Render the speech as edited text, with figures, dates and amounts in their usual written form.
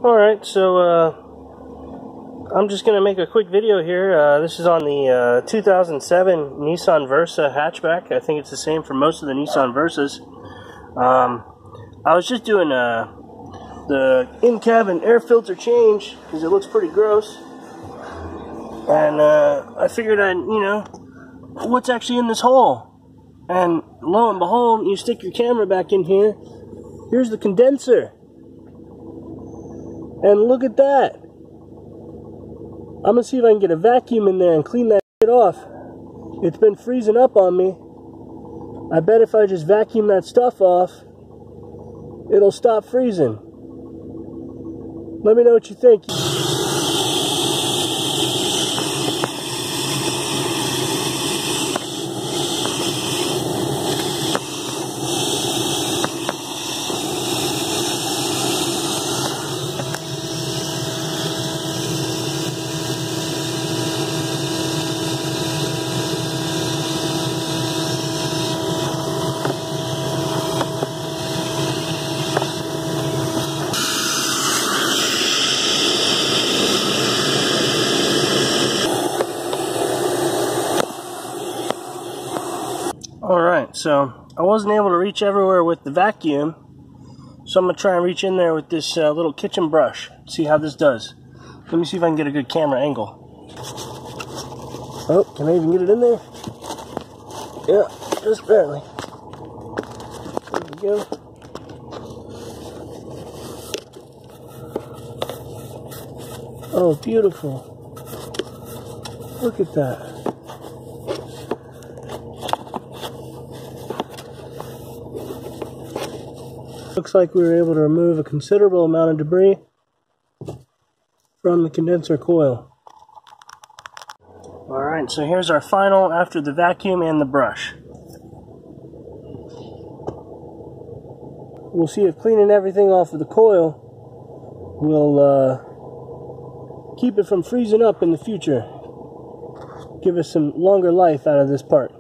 Alright, so I'm just going to make a quick video here. This is on the 2007 Nissan Versa hatchback. I think it's the same for most of the Nissan Versas. I was just doing the in-cabin air filter change because it looks pretty gross. And I figured what's actually in this hole? And lo and behold, you stick your camera back in here, here's the condenser. And look at that. I'm going to see if I can get a vacuum in there and clean that shit off. It's been freezing up on me. I bet if I just vacuum that stuff off, it'll stop freezing. Let me know what you think. Alright, so I wasn't able to reach everywhere with the vacuum, so I'm going to try and reach in there with this little kitchen brush, see how this does. Let me see if I can get a good camera angle. Oh, can I even get it in there? Yeah, just barely. There we go. Oh, beautiful. Look at that. Looks like we were able to remove a considerable amount of debris from the condenser coil. Alright, so here's our final after the vacuum and the brush. We'll see if cleaning everything off of the coil will keep it from freezing up in the future. Give us some longer life out of this part.